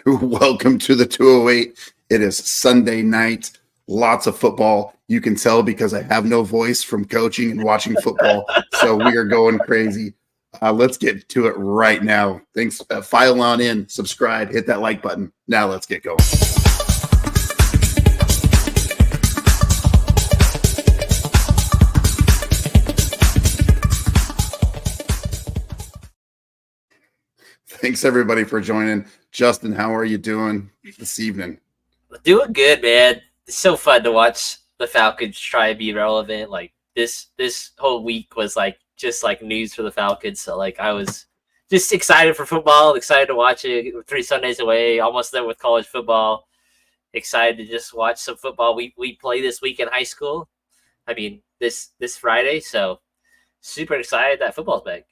Welcome to the 208. It is Sunday night. Lots of football. You can tell because I have no voice from coaching and watching football. So we are going crazy. Let's get to it right now. Thanks. File on in, subscribe, hit that like button. Now let's get going. Thanks everybody for joining. Justin, how are you doing this evening? Doing good, man. It's so fun to watch the Falcons try to be relevant. Like this whole week was just news for the Falcons. So I was just excited for football, excited to watch it. 3 Sundays away, almost there with college football. Excited to just watch some football. We play this week in high school. I mean this Friday, so super excited that football's back.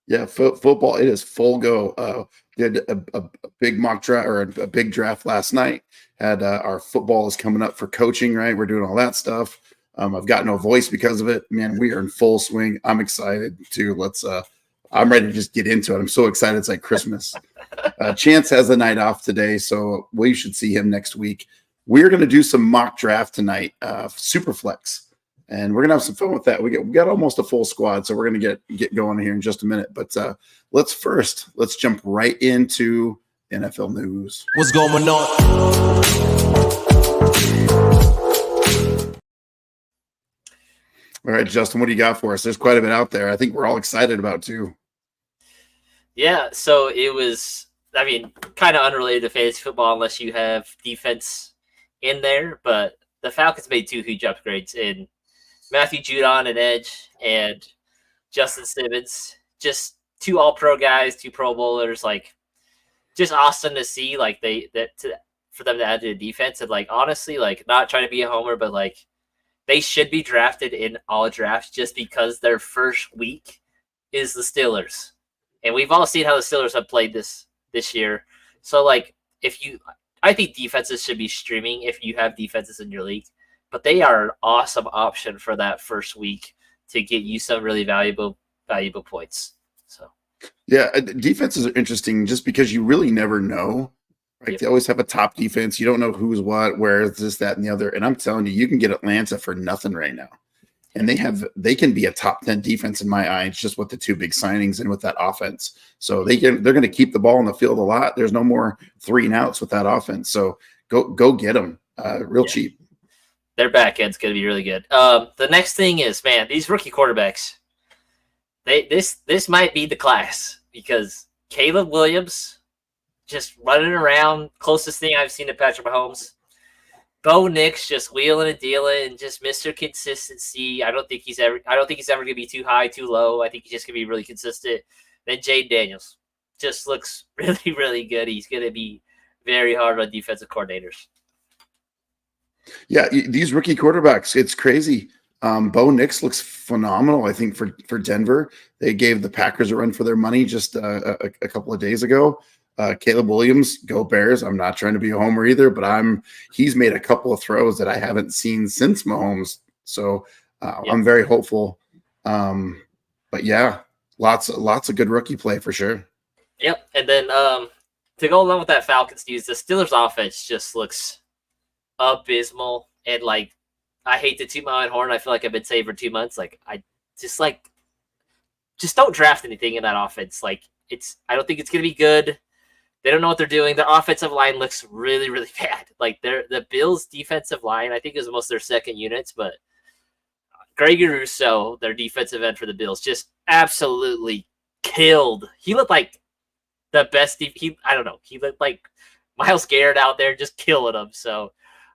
Yeah, football, it is full go. Did a big mock draft or a big draft last night. Had our football is coming up for coaching, right? We're doing all that stuff. I've got no voice because of it. Man, we are in full swing. I'm excited too. I'm ready to just get into it. I'm so excited. It's like Christmas. Chance has the night off today, so we should see him next week. We're going to do some mock draft tonight, Superflex. And we're going to have some fun with that. We got almost a full squad, so we're going to get going here in just a minute. But let's jump right into NFL news. What's going on? All right, Justin, what do you got for us? There's quite a bit out there. I think we're all excited about too. Yeah, so it was, kind of unrelated to fantasy football unless you have defense in there. But the Falcons made 2 huge upgrades in Matthew Judon at edge and Justin Simmons, just 2 all-pro guys, 2 Pro Bowlers, just awesome to see, for them to add to the defense. And honestly, not trying to be a homer, but they should be drafted in all drafts just because their first week is the Steelers. And we've all seen how the Steelers have played this year. So I think defenses should be streaming if you have defenses in your league. But they are an awesome option for that first week to get you some really valuable points. So, yeah, defenses are interesting just because you really never know. Right? Yep. They always have a top defense. You don't know who's what, where is this, that, and the other. And I'm telling you, you can get Atlanta for nothing right now. And they can be a top 10 defense in my eyes, just with the 2 big signings and with that offense. So they're going to keep the ball on the field a lot. There's no more 3 and outs with that offense. So go get them real cheap. Their back end's going to be really good. The next thing is, man, these rookie quarterbacks, this might be the class because Caleb Williams just running around, closest thing I've seen to Patrick Mahomes. Bo Nix just wheeling and dealing and just Mr. Consistency. I don't think he's ever going to be too high, too low. I think he's just going to be really consistent. Then Jade Daniels just looks really, really good. He's going to be very hard on defensive coordinators. Yeah, these rookie quarterbacks, it's crazy. Bo Nix looks phenomenal, I think, for Denver. They gave the Packers a run for their money just a couple of days ago. Caleb Williams, go Bears. I'm not trying to be a homer either, but he's made a couple of throws that I haven't seen since Mahomes. So I'm very hopeful. But yeah, lots of good rookie play for sure. Yep. And then to go along with that Falcons news, the Steelers offense just looks abysmal. And I hate to toot my own horn. I feel like I've been saying for 2 months. I just don't draft anything in that offense. I don't think it's gonna be good. They don't know what they're doing. Their offensive line looks really, really bad. The Bills' defensive line, I think, is most of their second units, but Gregory Rousseau, their defensive end for the Bills, just absolutely killed. He looked like the best. I don't know. He looked like Myles Garrett out there just killing them. So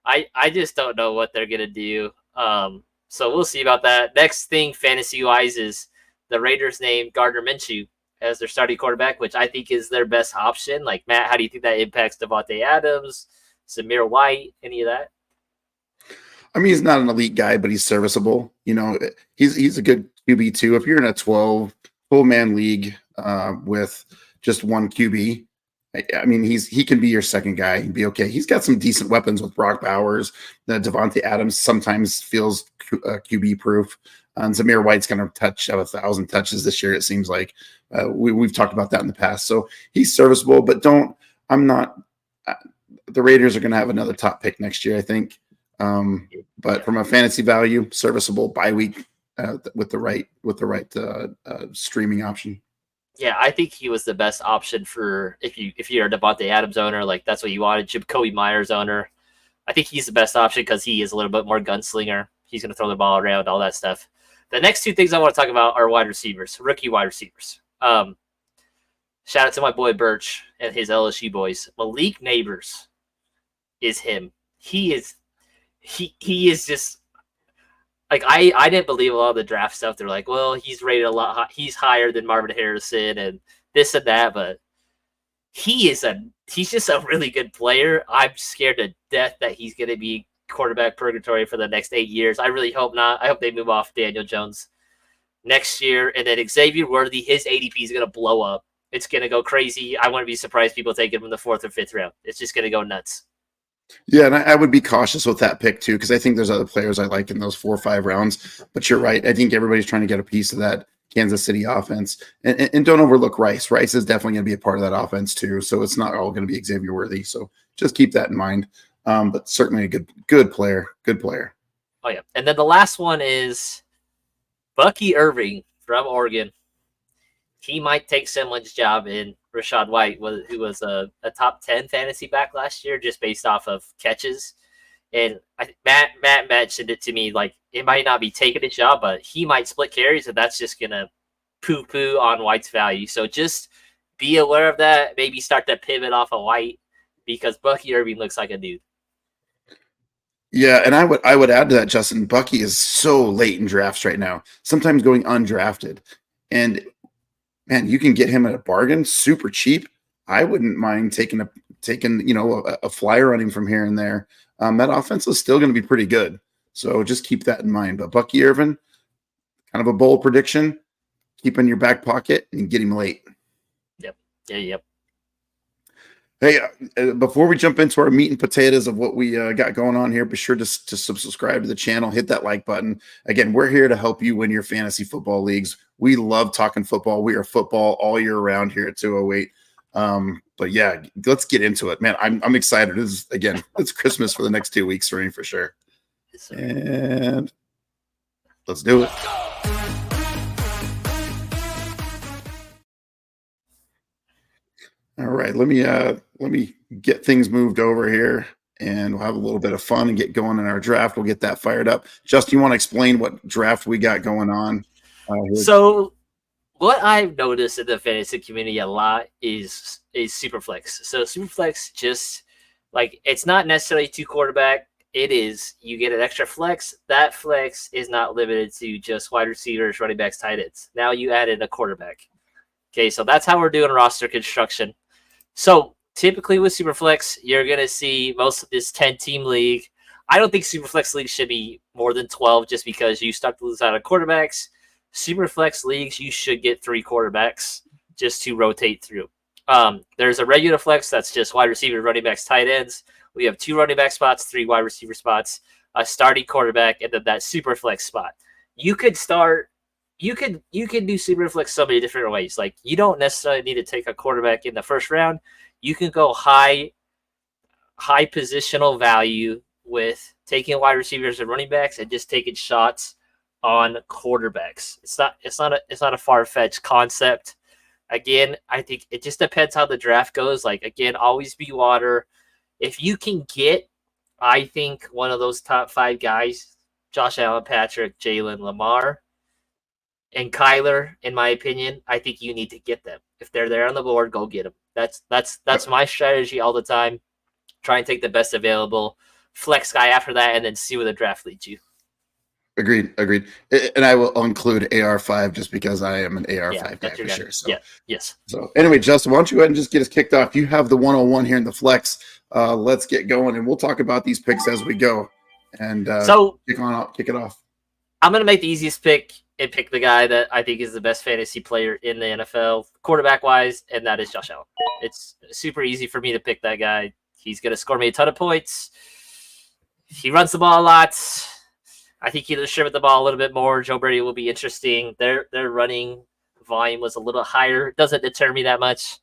I just don't know what they're going to do. So we'll see about that. Next thing fantasy-wise is the Raiders named Gardner Minshew as their starting quarterback, which I think is their best option. Matt, how do you think that impacts Devontae Adams, Zamir White, any of that? I mean, he's not an elite guy, but he's serviceable. He's a good QB2. If you're in a 12 full-man league with just one QB, I mean, he can be your second guy and be okay. He's got some decent weapons with Brock Bowers. Devontae Adams sometimes feels QB proof. And Zamir White's going to have 1,000 touches this year, it seems like. We've talked about that in the past. So he's serviceable, but don't I'm not. uh, The Raiders are going to have another top pick next year, I think. But Yeah. from a fantasy value, serviceable bye week with the right streaming option. Yeah, I think he was the best option for if you're a Devontae Adams owner, like that's what you wanted. Jacoby Myers owner, I think he's the best option because he is a little bit more gunslinger. He's going to throw the ball around, all that stuff. The next two things I want to talk about are wide receivers, rookie wide receivers. Shout out to my boy Birch and his LSU boys. Malik Neighbors is him. He is just like I didn't believe a lot of the draft stuff. They're like, well, he's rated a lot. He's higher than Marvin Harrison and this and that, but he's just a really good player. I'm scared to death that he's going to be quarterback purgatory for the next 8 years. I really hope not. I hope they move off Daniel Jones next year, and then Xavier Worthy, his ADP is going to blow up. It's going to go crazy. I wouldn't be surprised people take him in the 4th or 5th round. It's just going to go nuts. Yeah, and I would be cautious with that pick too, because I think there's other players I like in those 4 or 5 rounds. But you're right. I think everybody's trying to get a piece of that Kansas City offense. And don't overlook Rice. Rice is definitely going to be a part of that offense too. So it's not all going to be Xavier Worthy. So just keep that in mind. But certainly a good player. Good player. Oh, yeah. And then the last one is Bucky Irving from Oregon. He might take someone's job in Rachaad White, who was a top 10 fantasy back last year just based off of catches. And Matt mentioned it to me, like it might not be taking his job, but he might split carries, and that's just going to poo-poo on White's value. So just be aware of that. Maybe start to pivot off of White because Bucky Irving looks like a dude. Yeah, and I would add to that, Justin. Bucky is so late in drafts right now, sometimes going undrafted. And man, you can get him at a bargain, super cheap. I wouldn't mind taking a flyer on him from here and there. That offense is still going to be pretty good. So just keep that in mind. But Bucky Irvin, kind of a bold prediction. Keep in your back pocket and get him late. Yep. Yeah. Yep. Hey, before we jump into our meat and potatoes of what we got going on here, be sure to subscribe to the channel, hit that like button. Again, we're here to help you win your fantasy football leagues. We love talking football. We are football all year round here at 208. But yeah, let's get into it, man. I'm excited. It's Christmas for the next 2 weeks for me for sure. Yes, And let's do it. All right, let me get things moved over here, and we'll have a little bit of fun and get going in our draft. We'll get that fired up. Justin, you want to explain what draft we got going on? So what I've noticed in the fantasy community a lot is Superflex. So Superflex just like it's not necessarily 2 quarterback. It is you get an extra flex. That flex is not limited to just wide receivers, running backs, tight ends. Now you added a quarterback. Okay, so that's how we're doing roster construction. So typically with Superflex, you're going to see most of this 10-team league. I don't think Superflex leagues should be more than 12 just because you start to lose out on quarterbacks. Superflex leagues, you should get 3 quarterbacks just to rotate through. There's a regular flex that's just wide receiver, running backs, tight ends. We have 2 running back spots, 3 wide receiver spots, a starting quarterback, and then that Superflex spot. You can do Superflex so many different ways. Like you don't necessarily need to take a quarterback in the first round. You can go high positional value with taking wide receivers and running backs and just taking shots on quarterbacks. It's not a far-fetched concept. Again, I think it just depends how the draft goes. Like again, always be water. If you can get, I think one of those top 5 guys, Josh Allen, Patrick, Jalen, Lamar, and Kyler, in my opinion, I think you need to get them. If they're there on the board, go get them. That's my strategy all the time. Try and take the best available flex guy after that, and then see where the draft leads you. Agreed. And I will include AR5 just because I am an AR5 guy for sure. So, yeah, yes. So anyway, Justin, why don't you go ahead and just get us kicked off? You have the 101 here in the flex. Let's get going, and we'll talk about these picks as we go. And so kick it off. I'm going to make the easiest pick and pick the guy that I think is the best fantasy player in the NFL, quarterback-wise, and that is Josh Allen. It's super easy for me to pick that guy. He's going to score me a ton of points. He runs the ball a lot. I think he'll distribute the ball a little bit more. Joe Brady will be interesting. Their running volume was a little higher. It doesn't deter me that much.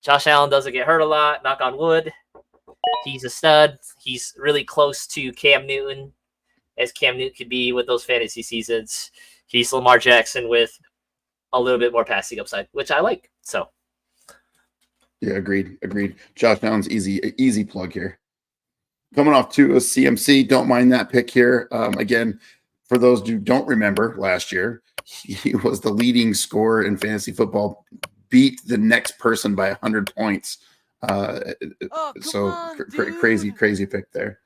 Josh Allen doesn't get hurt a lot, knock on wood. He's a stud. He's really close to Cam Newton, as Cam Newton could be with those fantasy seasons. He's Lamar Jackson with a little bit more passing upside, which I like. So, yeah, agreed. Josh Allen's easy plug here. Coming off to a CMC, don't mind that pick here. Again, for those who don't remember, last year he was the leading scorer in fantasy football, beat the next person by 100 points. Crazy pick there.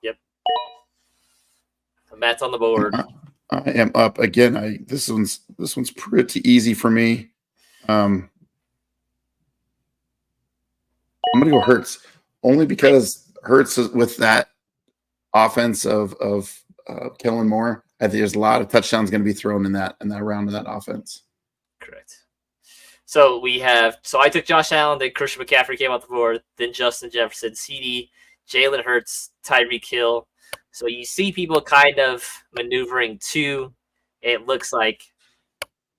Yep. Matt's on the board. I am up again. This one's pretty easy for me. I'm gonna go Hurts, only because Hurts is with that offense of Kellen Moore. I think there's a lot of touchdowns going to be thrown in that round of that offense. Correct. So I took Josh Allen, then Christian McCaffrey came off the board, then Justin Jefferson, CD, Jalen Hurts, Tyreek Hill. So you see people kind of maneuvering to, it looks like,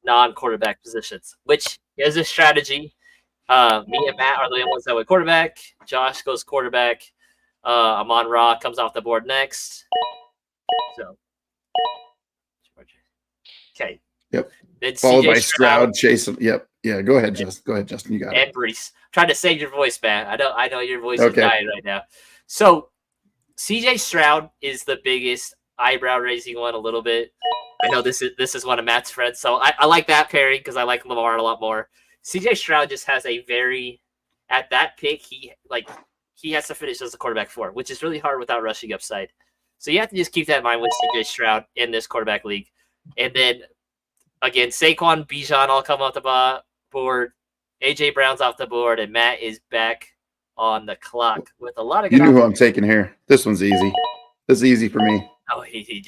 non-quarterback positions, which is a strategy. Me and Matt are the only ones that went quarterback. Josh goes quarterback. Amon-Ra comes off the board next. So, okay. Yep. Then Followed CJ by Stroud, Chase. Yep. Yeah. Go ahead, Justin. You got it. And Brees. Trying to save your voice, man. I know your voice Okay. is dying right now. So, CJ Stroud is the biggest eyebrow-raising one a little bit. I know this is one of Matt's friends, so I like that pairing because I like Lamar a lot more. CJ Stroud just has a very, at that pick, he has to finish as a quarterback 4, which is really hard without rushing upside. So you have to just keep that in mind with CJ Stroud in this quarterback league. And then, again, Saquon, Bijan all come off the board. AJ Brown's off the board, and Matt is back on the clock with a lot of good. You knew who I'm taking here. This one's easy. This is easy for me. Oh, he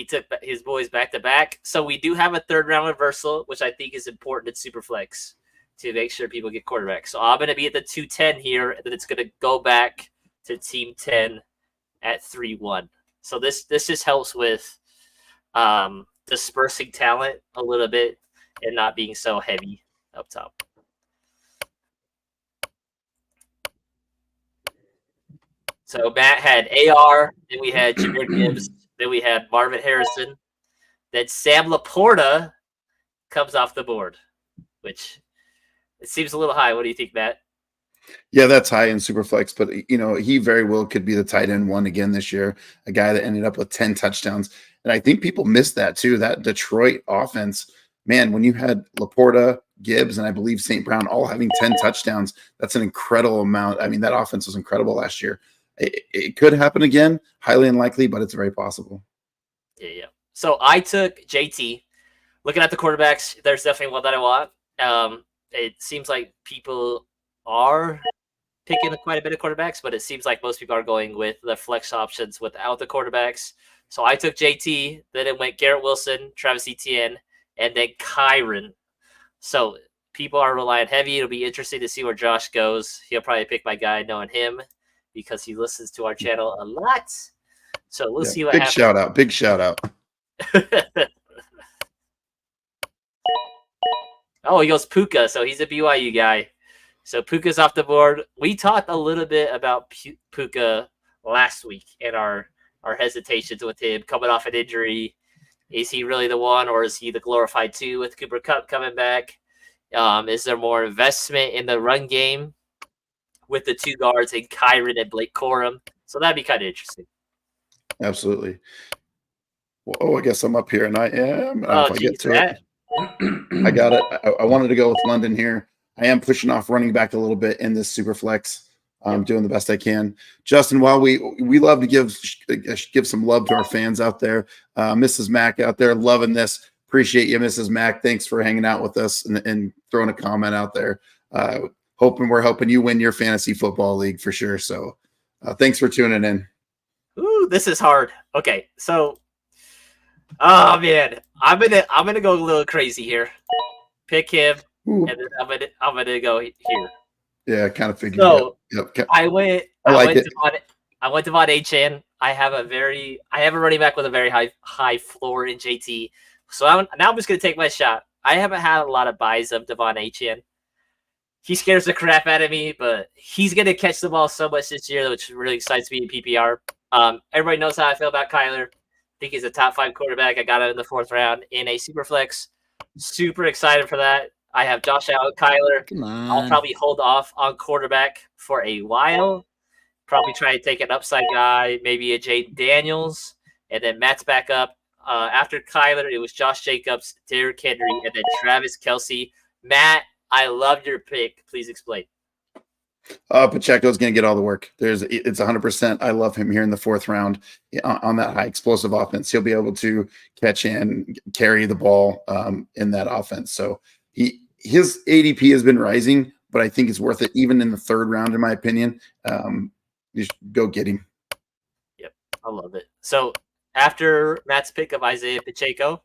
took his boys back to back. So we do have a third round reversal, which I think is important in Superflex to make sure people get quarterbacks. So I'm going to be at the 210 here, and then it's going to go back to Team 10 at 3-1. So this just helps with dispersing talent a little bit and not being so heavy up top. So Matt had AR, then we had Jahmyr Gibbs, then we had Marvin Harrison, then Sam Laporta comes off the board, which it seems a little high. What do you think, Matt? Yeah, that's high in Superflex, but he very well could be the tight end one again this year, a guy that ended up with 10 touchdowns. And I think people missed that too, that Detroit offense. Man, when you had Laporta, Gibbs, and I believe St. Brown all having 10 touchdowns, that's an incredible amount. I mean, that offense was incredible last year. It could happen again, highly unlikely, but it's very possible. Yeah. So I took JT. Looking at the quarterbacks, there's definitely one that I want. It seems like people are picking quite a bit of quarterbacks, but it seems like most people are going with the flex options without the quarterbacks. So I took JT, then it went Garrett Wilson, Travis Etienne, and then Kyron. So people are relying heavy. It'll be interesting to see where Josh goes. He'll probably pick my guy, knowing him, because he listens to our channel a lot. So we'll see what happens. Big shout out. Oh, he goes Puka, so he's a BYU guy. So Puka's off the board. We talked a little bit about Puka last week and our hesitations with him coming off an injury. Is he really the one, or is he the glorified 2 with Cooper Kupp coming back? Is there more investment in the run game with the 2 guards and Kyron and Blake Corum? So that'd be kind of interesting. Absolutely. Well, I guess I'm up here, and I am. Oh, geez, Matt. I got it. I wanted to go with London here. I am pushing off running back a little bit in this super flex. I'm doing the best I can. Justin, while we love to give some love to our fans out there, Mrs. Mac out there, loving this. Appreciate you, Mrs. Mac. Thanks for hanging out with us and throwing a comment out there. Hoping we're helping you win your fantasy football league for sure. So thanks for tuning in. Ooh, this is hard. Okay, so oh man, I'm gonna go a little crazy here. Pick him, Ooh. and then I'm gonna go here. Yeah, I kind of figured. So yep. I went Devon Achane. I have a running back with a very high floor in JT. So I'm just gonna take my shot. I haven't had a lot of buys of Devon Achane. he scares the crap out of me, but he's gonna catch the ball so much this year, which really excites me in PPR. Everybody knows how I feel about Kyler. I think he's a top 5 quarterback. I got him in the 4th round in a super flex. Super excited for that. I have Josh Allen, Kyler. Come I'll on. probably hold off on quarterback for a while. Probably try to take an upside guy, maybe a Jay Daniels, and then Matt's back up. After Kyler, it was Josh Jacobs, Derrick Henry, and then Travis Kelce. Matt, I love your pick. Please explain. Pacheco's going to get all the work. It's 100%. I love him here in the 4th round on that high explosive offense. He'll be able to catch and carry the ball in that offense. So his ADP has been rising, but I think it's worth it even in the 3rd round, in my opinion. You should go get him. Yep, I love it. So after Matt's pick of Isaiah Pacheco,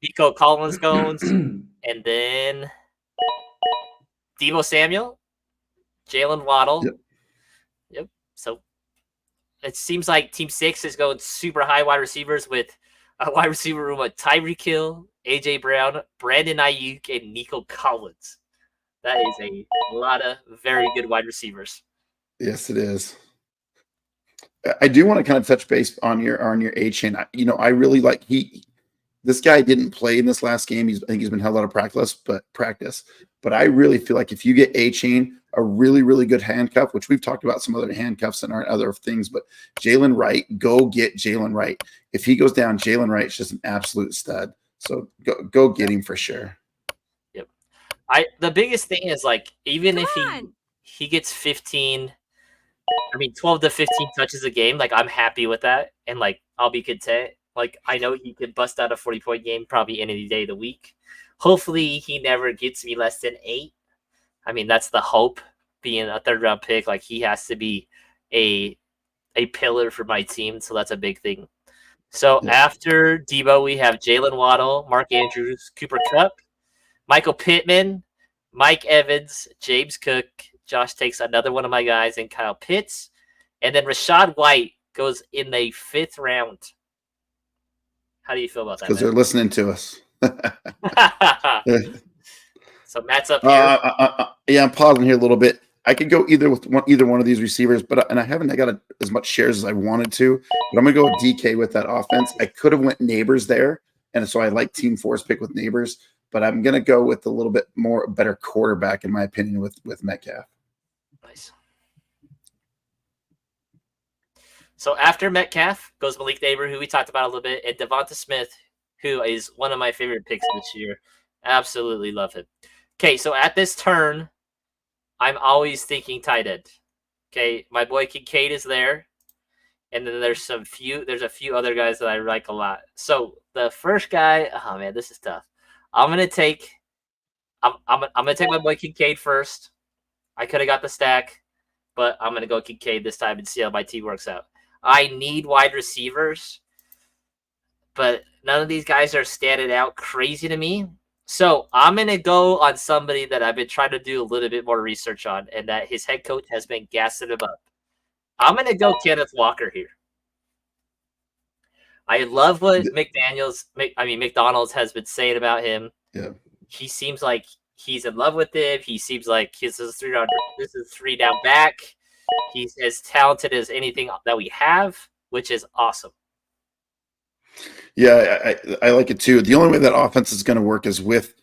Nico Collins goes, and then Deebo Samuel, Jalen Waddle. Yep. So it seems like Team 6 is going super high wide receivers with a wide receiver room of Tyreek Hill, AJ Brown, Brandon Ayuk, and Nico Collins. That is a lot of very good wide receivers. Yes, it is. I do want to kind of touch base on your A-chain. I really like this guy didn't play in this last game. I think he's been held out of practice, but I really feel like if you get A-chain, a really, really good handcuff, which we've talked about some other handcuffs and our other things, but Jalen Wright, go get Jalen Wright. If he goes down, Jalen Wright's just an absolute stud. So go get him for sure. Yep. The biggest thing is like, even if he gets 12 to 15 touches a game, like I'm happy with that. And like, I'll be content. Like, I know he could bust out a 40-point game probably any day of the week. Hopefully he never gets me less than 8. I mean, that's the hope, being a 3rd round pick. Like, he has to be a pillar for my team. So that's a big thing. So after Deebo, we have Jalen Waddle, Mark Andrews, Cooper Kupp, Michael Pittman, Mike Evans, James Cook. Josh takes another one of my guys, and Kyle Pitts. And then Rachaad White goes in the 5th round. How do you feel about that? Because they're listening to us. So Matt's up here. Yeah, I'm pausing here a little bit. I could go either one of these receivers, and I haven't got as much shares as I wanted to. But I'm gonna go with DK with that offense. I could have went Neighbors there, and so I like Team 4's pick with Neighbors. But I'm gonna go with a little bit better quarterback, in my opinion, with Metcalf. Nice. So after Metcalf goes Malik Neighbor, who we talked about a little bit, and Devonta Smith, who is one of my favorite picks this year. Absolutely love him. Okay, so at this turn, I'm always thinking tight end. Okay, my boy Kincaid is there, and then there's a few other guys that I like a lot. So the first guy, oh man, this is tough. I'm gonna take my boy Kincaid first. I could have got the stack, but I'm gonna go Kincaid this time and see how my team works out. I need wide receivers, but none of these guys are standing out crazy to me. So I'm going to go on somebody that I've been trying to do a little bit more research on, and that his head coach has been gassing him up. I'm going to go Kenneth Walker here. I love what McDonald's has been saying about him. Yeah. He seems like he's in love with him. He seems like this is 3 down back. He's as talented as anything that we have, which is awesome. Yeah, I like it too. The only way that offense is going to work is with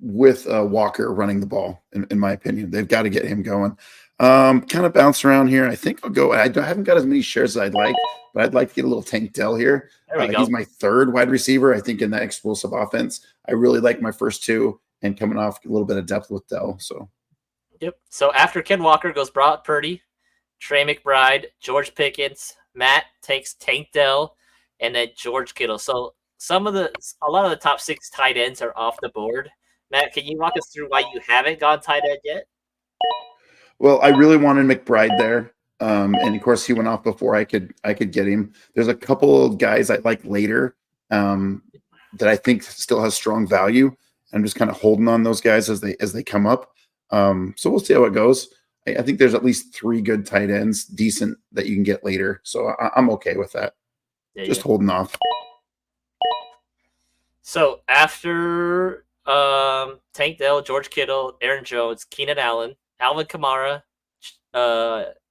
Walker running the ball. In my opinion, they've got to get him going. Kind of bounce around here. I think I'll go. I haven't got as many shares as I'd like, but I'd like to get a little Tank Dell here. There we go. He's my 3rd wide receiver. I think in that explosive offense, I really like my first 2, and coming off a little bit of depth with Dell. So. Yep. So after Ken Walker goes Brock Purdy, Trey McBride, George Pickens. Matt takes Tank Dell, and then George Kittle. So a lot of the top 6 tight ends are off the board. Matt, can you walk us through why you haven't gone tight end yet? Well, I really wanted McBride there. And of course he went off before I could get him. There's a couple of guys I like later that I think still has strong value. I'm just kind of holding on those guys as they come up. So we'll see how it goes. I think there's at least 3 good tight ends, decent, that you can get later. So I'm okay with that. Just holding off. So after Tank Dell, George Kittle, Aaron Jones, Keenan Allen, Alvin Kamara,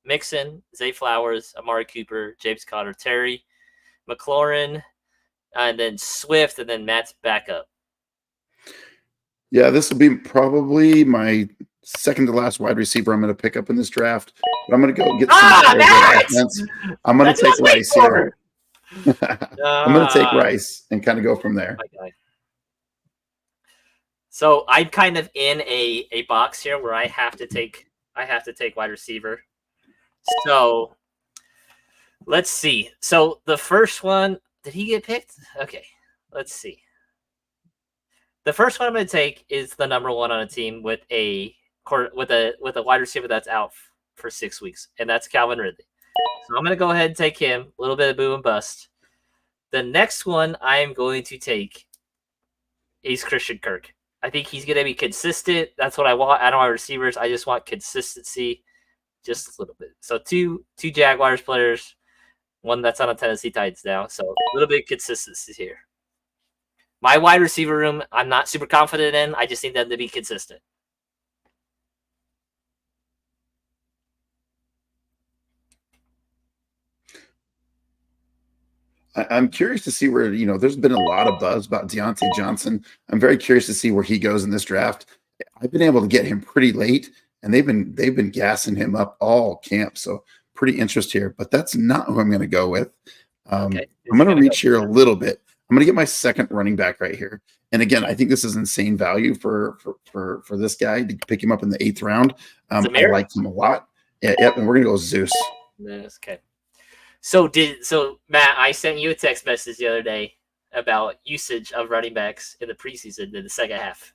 Mixon, Zay Flowers, Amari Cooper, James Conner, Terry, McLaurin, and then Swift, and then Matt's backup. Yeah, this will be probably my second to last wide receiver I'm going to pick up in this draft. But I'm going to go get some. I'm going to take Rice here. I'm going to take Rice and kind of go from there. Okay. So I'm kind of in a box here where I have to take wide receiver. So let's see. So the first one, did he get picked? Okay, let's see. The first one I'm going to take is the number one on a team with a wide receiver that's out for 6 weeks, and that's Calvin Ridley. So I'm going to go ahead and take him. A little bit of boom and bust. The next one I'm going to take is Christian Kirk. I think he's going to be consistent. That's what I want. I don't want receivers. I just want consistency, just a little bit. So two Jaguars players, one that's on a Tennessee Titans now. So a little bit of consistency here. My wide receiver room, I'm not super confident in. I just need them to be consistent. I'm curious to see where, there's been a lot of buzz about Deontay Johnson. I'm very curious to see where he goes in this draft. I've been able to get him pretty late, and they've been gassing him up all camp. So pretty interested here, but that's not who I'm going to go with. Okay. I'm going to reach here a little bit. I'm going to get my second running back right here. And again, I think this is insane value for this guy to pick him up in the 8th round. I like him a lot. Yeah, yep. And we're going to go Zeus. Okay. So Matt, I sent you a text message the other day about usage of running backs in the preseason in the second half.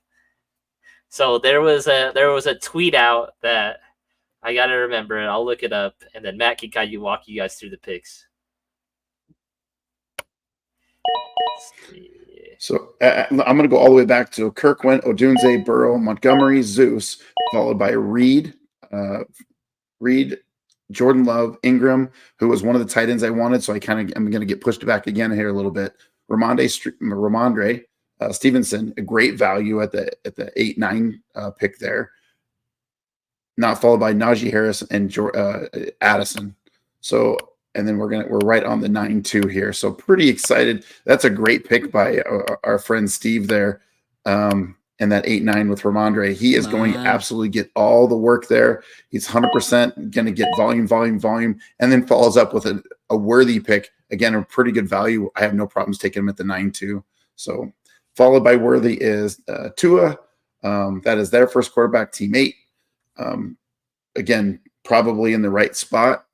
So there was a tweet out that I got to remember it. I'll look it up, and then Matt can kind of walk you guys through the picks. So I'm going to go all the way back to Kirk went, Odunze, Burrow, Montgomery, Zeus, followed by Reed, Jordan Love, Ingram, who was one of the tight ends I wanted. So I'm going to get pushed back again here a little bit. Ramondre Stevenson, a great value at the 8-9 pick there. Not followed by Najee Harris and Addison. So, and then we're right on the 9-2 here. So pretty excited. That's a great pick by our friend Steve there. And that 8-9 with Ramondre, he is going to absolutely get all the work there. He's 100% going to get volume, and then follows up with a worthy pick. Again, a pretty good value. I have no problems taking him at the 9-2. So followed by worthy is Tua. That is their first quarterback, teammate. Again, probably in the right spot.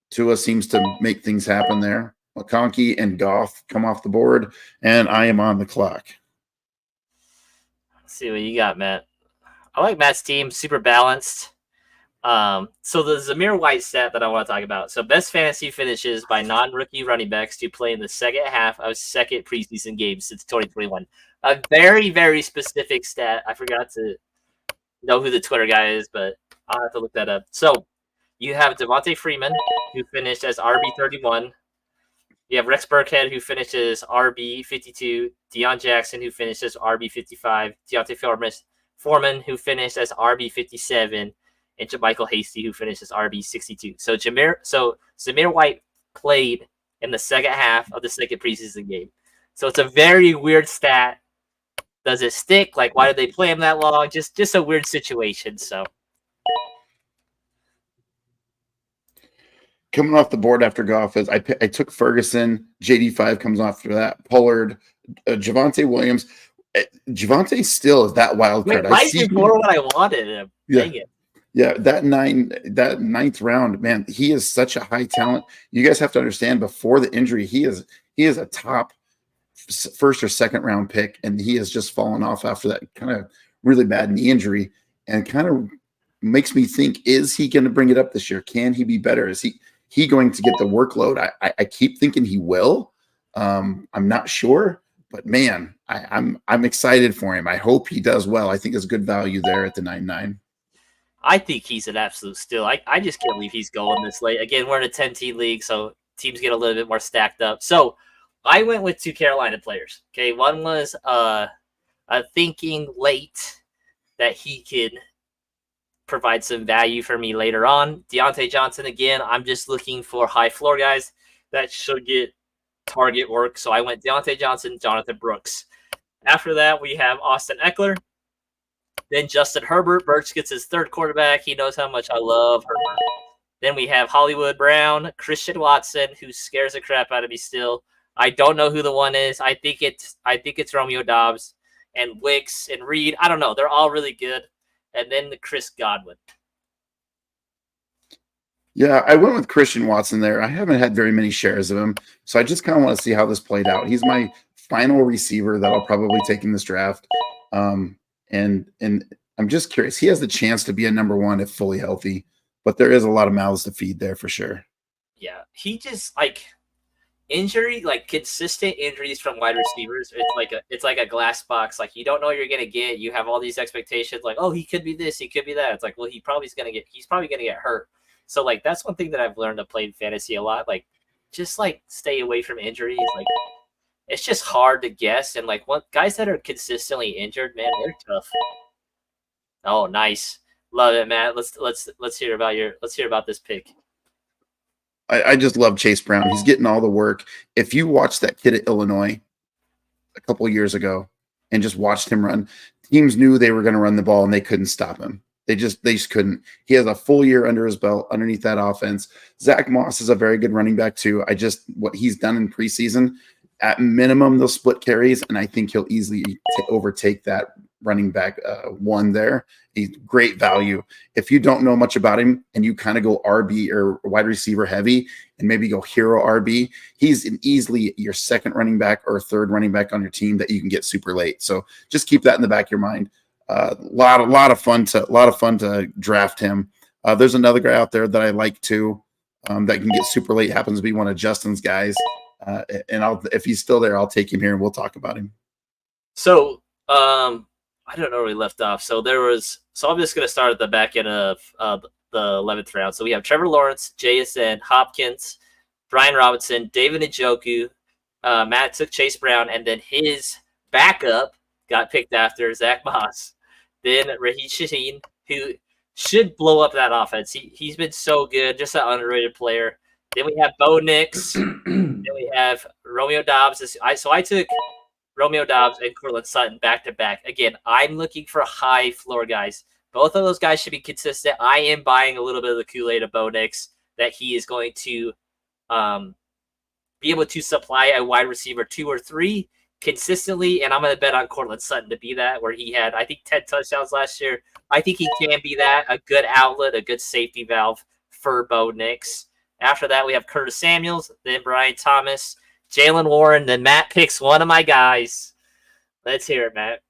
Tua seems to make things happen there. McConkey and Goff come off the board, and I am on the clock. See what you got, Matt. I like Matt's team, super balanced. So the Zamir White stat that I want to talk about. So best fantasy finishes by non-rookie running backs to play in the second half of second preseason games since 2021. A very, very specific stat. I forgot to know who the Twitter guy is, but I'll have to look that up. So you have Devontae Freeman, who finished as RB31. You have Rex Burkhead, who finishes RB52. Deion Jackson, who finished as RB55. Deontay Foreman, who finished as RB57. And JaMychal Hasty, who finished as RB62. So Zamir White played in the second half of the second preseason game. So it's a very weird stat. Does it stick? Like, why did they play him that long? Just a weird situation. So coming off the board after Goff is I took Ferguson. JD5 comes off after that. Pollard, Javonte Williams. Javonte still is that wild card. I see more what I wanted. Dang it. Yeah, that 9th round, man, he is such a high talent. You guys have to understand, before the injury, he is a top first or second round pick, and he has just fallen off after that kind of really bad knee injury, and kind of makes me think, is he going to bring it up this year? Can he be better? Is he going to get the workload? I keep thinking he will. I'm not sure, but man, I'm excited for him. I hope he does well. I think it's good value there at the 9-9. I think he's an absolute steal. I just can't believe he's going this late. Again, we're in a 10-team league, so teams get a little bit more stacked up. So I went with two Carolina players. Okay, one was a thinking late that he could provide some value for me later on. Deontay Johnson, again, I'm just looking for high floor guys that should get target work. So I went Deontay Johnson, Jonathan Brooks. After that, we have Austin Eckler. Then Justin Herbert. Birch gets his third quarterback. He knows how much I love Herbert. Then we have Hollywood Brown, Christian Watson, who scares the crap out of me still. I don't know who the one is. I think it's Romeo Dobbs and Wicks and Reed. I don't know. They're all really good. And then the Chris Godwin. Yeah, I went with Christian Watson there. I haven't had very many shares of him, so I just kind of want to see how this played out. He's my final receiver that I'll probably take in this draft. And I'm just curious. He has the chance to be a number one if fully healthy, but there is a lot of mouths to feed there for sure. Yeah, he just injury, consistent injuries from wide receivers. It's like a glass box. Like you don't know what you're gonna get. You have all these expectations. Like, oh, he could be this, he could be that. It's like, well, he's probably gonna get hurt. So that's one thing that I've learned to play in fantasy a lot. Just stay away from injuries. It's just hard to guess. And guys that are consistently injured, man, they're tough. Oh, nice. Love it, Matt. Let's hear about this pick. I just love Chase Brown. He's getting all the work. If you watch that kid at Illinois a couple of years ago and just watched him run, teams knew they were going to run the ball and they couldn't stop him. They just couldn't. He has a full year under his belt underneath that offense. Zach Moss is a very good running back too. What he's done in preseason, at minimum, they'll split carries, and I think he'll easily overtake that running back one there. He's great value. If you don't know much about him and you kind of go RB or wide receiver heavy and maybe go hero RB, he's easily your second running back or third running back on your team that you can get super late. So just keep that in the back of your mind. A lot of fun to draft him. There's another guy out there that I like too that can get super late. Happens to be one of Justin's guys. And if he's still there, I'll take him here and we'll talk about him. So I don't know where we left off. So I'm just going to start at the back end of the 11th round. So we have Trevor Lawrence, JSN, Hopkins, Brian Robinson, David Njoku. Matt took Chase Brown, and then his backup got picked after Zach Moss. Then Raheem Shaheen, who should blow up that offense. He's been so good, just an underrated player. Then we have Bo Nix. Then we have Romeo Dobbs. So I took Romeo Dobbs and Courtland Sutton back to back. Again, I'm looking for high floor guys. Both of those guys should be consistent. I am buying a little bit of the Kool-Aid of Bo Nix that he is going to be able to supply a wide receiver 2 or 3 consistently, and I'm going to bet on Courtland Sutton to be that, where he had, I think, 10 touchdowns last year. I think he can be that, a good outlet, a good safety valve for Bo Nix. After that, we have Curtis Samuels, then Brian Thomas, Jalen Warren, then Matt picks one of my guys. Let's hear it, Matt.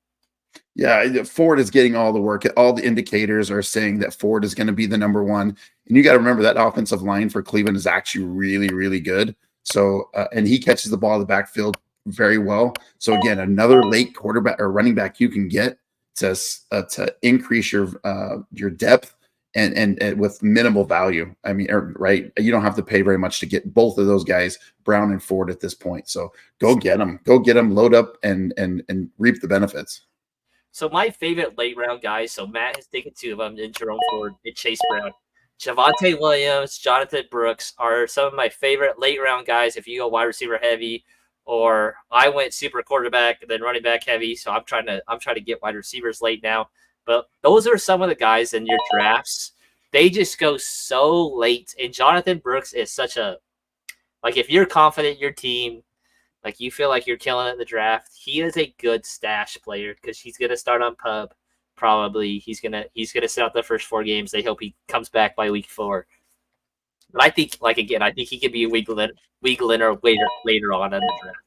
Yeah, Ford is getting all the work. All the indicators are saying that Ford is going to be the number one. And you got to remember that offensive line for Cleveland is actually really, really good. So, and he catches the ball in the backfield very well. So again, another late quarterback or running back you can get to increase your depth and with minimal value. I mean, right? You don't have to pay very much to get both of those guys, Brown and Ford, at this point. So go get them, load up, and reap the benefits. So my favorite late round guys. So Matt has taken 2 of them in Jerome Ford and Chase Brown. Javonte Williams, Jonathan Brooks are some of my favorite late round guys. If you go wide receiver heavy, or I went super quarterback and then running back heavy, so I'm trying to get wide receivers late now. But those are some of the guys in your drafts. They just go so late. And Jonathan Brooks is such a, if you're confident in your team, you feel like you're killing it in the draft, he is a good stash player because he's gonna start on PUB. Probably he's gonna sit out the first 4 games. They hope he comes back by week 4. But I think, I think he could be a week winner later on in the draft.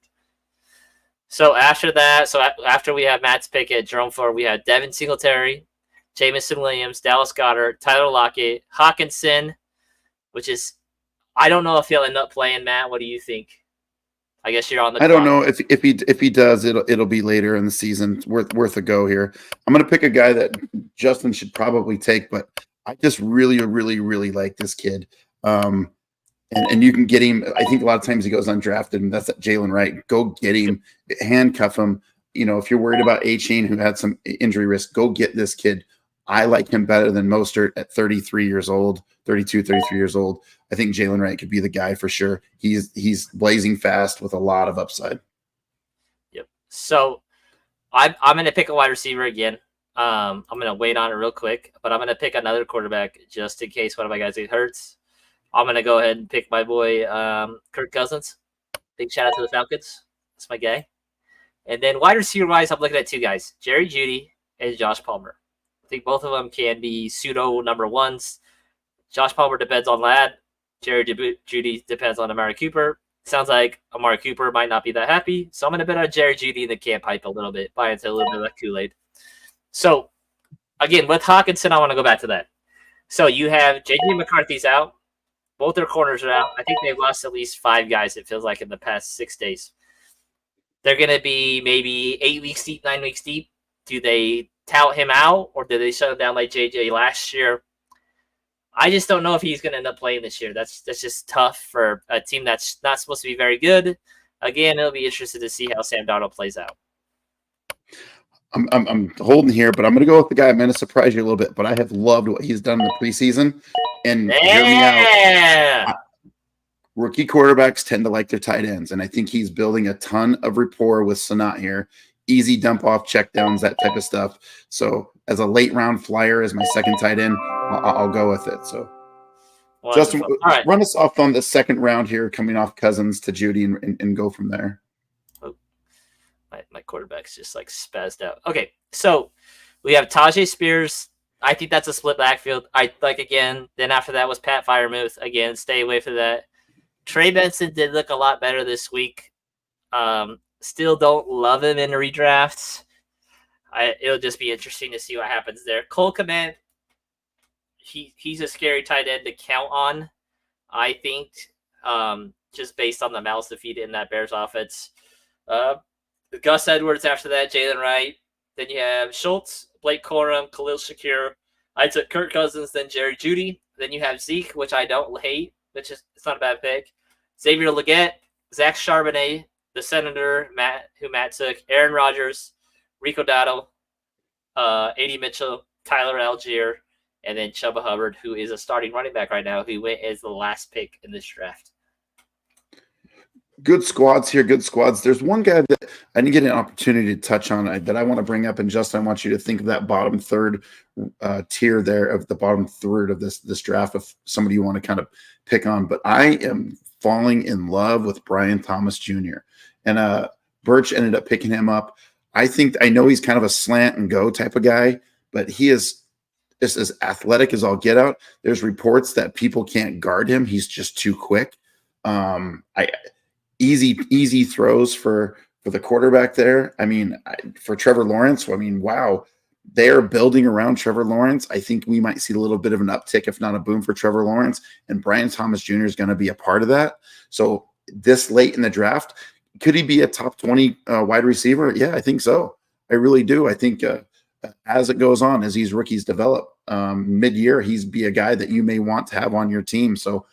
So after that, after we have Matt's pick at Jerome Ford, we have Devin Singletary, Jameson Williams, Dallas Goedert, Tyler Lockett, Hawkinson, which is, I don't know if he'll end up playing. Matt, what do you think? I guess you're on the. I don't know if he does, it'll be later in the season. It's worth a go here. I'm going to pick a guy that Justin should probably take, but I just really, really, really like this kid. And you can get him. I think a lot of times he goes undrafted, and that's Jalen Wright. Go get him, handcuff him. if you're worried about A-Chain, who had some injury risk, go get this kid. I like him better than Mostert at 33 years old, 32, 33 years old. I think Jalen Wright could be the guy for sure. He's blazing fast with a lot of upside. Yep. So I'm going to pick a wide receiver again. I'm going to wait on it real quick, but I'm going to pick another quarterback just in case one of my guys get hurt. I'm going to go ahead and pick my boy Kirk Cousins. Big shout out to the Falcons. That's my guy. And then wide receiver wise, I'm looking at two guys, Jerry Jeudy and Josh Palmer. I think both of them can be pseudo number ones. Josh Palmer depends on Ladd. Jerry Jeudy depends on Amari Cooper. Sounds like Amari Cooper might not be that happy. So I'm going to bet on Jerry Jeudy in the camp hype a little bit, buy into a little bit of that Kool-Aid. So, again, with Hawkinson, I want to go back to that. So you have J.J. McCarthy's out. Both their corners are out. I think they've lost at least 5 guys, it feels like, in the past 6 days. They're going to be maybe 8 weeks deep, 9 weeks deep. Do they tout him out, or do they shut him down like JJ last year? I just don't know if he's going to end up playing this year. That's just tough for a team that's not supposed to be very good. Again, it'll be interesting to see how Sam Darnold plays out. I'm holding here, but I'm going to go with the guy. I'm going to surprise you a little bit, but I have loved what he's done in the preseason. And hear me out. Rookie quarterbacks tend to like their tight ends, and I think he's building a ton of rapport with Sanat here. Easy dump off, check downs, that type of stuff. So as a late round flyer, as my second tight end, I'll go with it. So Wonderful. Justin, run us off on the second round here, coming off Cousins to Jeudy and go from there. Oh, my quarterback's just like spazzed out. Okay, so we have Tajay Spears. I think that's a split backfield. Again, then after that was Pat Freiermuth. Again, stay away from that. Trey Benson did look a lot better this week. Still don't love him in the redrafts. It'll just be interesting to see what happens there. Cole Kmet, he's a scary tight end to count on, I think, just based on the mouths to feed in that Bears offense. Gus Edwards after that, Jalen Wright. Then you have Schultz, Blake Corum, Khalil Shakir. I took Kirk Cousins, then Jerry Jeudy. Then you have Zeke, which I don't hate, it's not a bad pick. Xavier Legette, Zach Charbonnet, the Senator, Matt took, Aaron Rodgers, Rico Dowdle, A.D. Mitchell, Tyler Algier, and then Chuba Hubbard, who is a starting running back right now, who went as the last pick in this draft. Good squads here, good squads. There's one guy that I didn't get an opportunity to touch on that I want to bring up, and Justin, I want you to think of that bottom third tier there, of the bottom third of this draft, of somebody you want to kind of pick on. But I am falling in love with Brian Thomas Jr. And Birch ended up picking him up. I know he's kind of a slant and go type of guy, but he is just as athletic as all get out. There's reports that people can't guard him. He's just too quick. Easy throws for the quarterback there. I mean, for Trevor Lawrence, wow, they're building around Trevor Lawrence. I think we might see a little bit of an uptick, if not a boom, for Trevor Lawrence, and Brian Thomas Jr. is going to be a part of that. So this late in the draft, could he be a top 20 wide receiver? Yeah, I think so. I really do. I think as it goes on, as these rookies develop, mid-year, he's be a guy that you may want to have on your team. So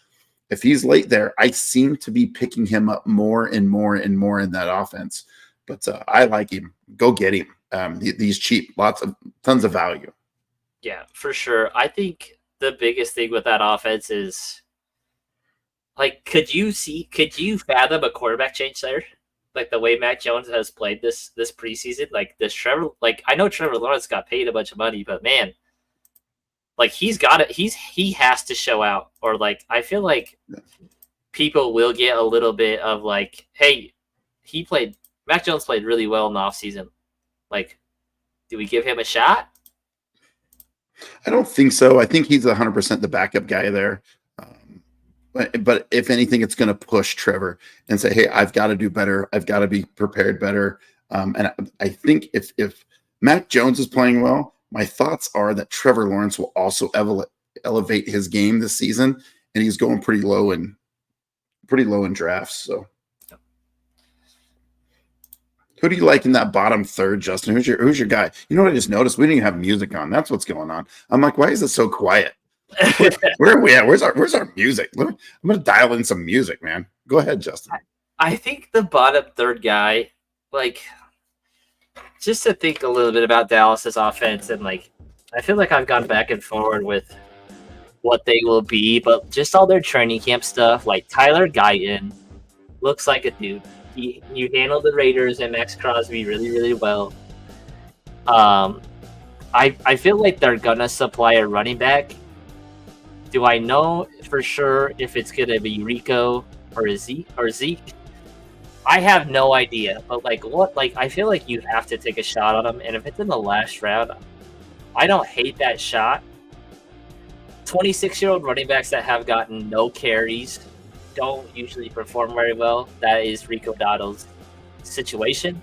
if he's late there, I seem to be picking him up more and more and more in that offense. But I like him. Go get him. He's cheap. Tons of value. Yeah, for sure. I think the biggest thing with that offense is, like, could you fathom a quarterback change there? Like the way Mac Jones has played this preseason, like this Trevor. Like, I know Trevor Lawrence got paid a bunch of money, but man, like, he's got it. He has to show out, or like, I feel like people will get a little bit of like, hey, Mac Jones played really well in the offseason. Like, do we give him a shot? I don't think so. I think he's 100% the backup guy there. But if anything, it's going to push Trevor and say, hey, I've got to do better. I've got to be prepared better. And I think if Mac Jones is playing well, my thoughts are that Trevor Lawrence will also elevate his game this season, and he's going pretty low in drafts. So, who do you like in that bottom third, Justin? Who's your guy? You know what I just noticed? We didn't even have music on. That's what's going on. I'm like, why is it so quiet? Where are we at? Where's our music? I'm going to dial in some music, man. Go ahead, Justin. I think the bottom third guy, like, just to think a little bit about Dallas's offense, and like I feel like I've gone back and forward with what they will be, but just all their training camp stuff, like Tyler Guyton looks like a dude. You handled the Raiders and Max Crosby really, really well. I feel like they're gonna supply a running back. Do I know for sure if it's gonna be Rico or Zeke? I have no idea. But like what like I feel like you have to take a shot on him, and if it's in the last round, I don't hate that shot. 26-year-old running backs that have gotten no carries don't usually perform very well. That is Rico Dowdle's situation.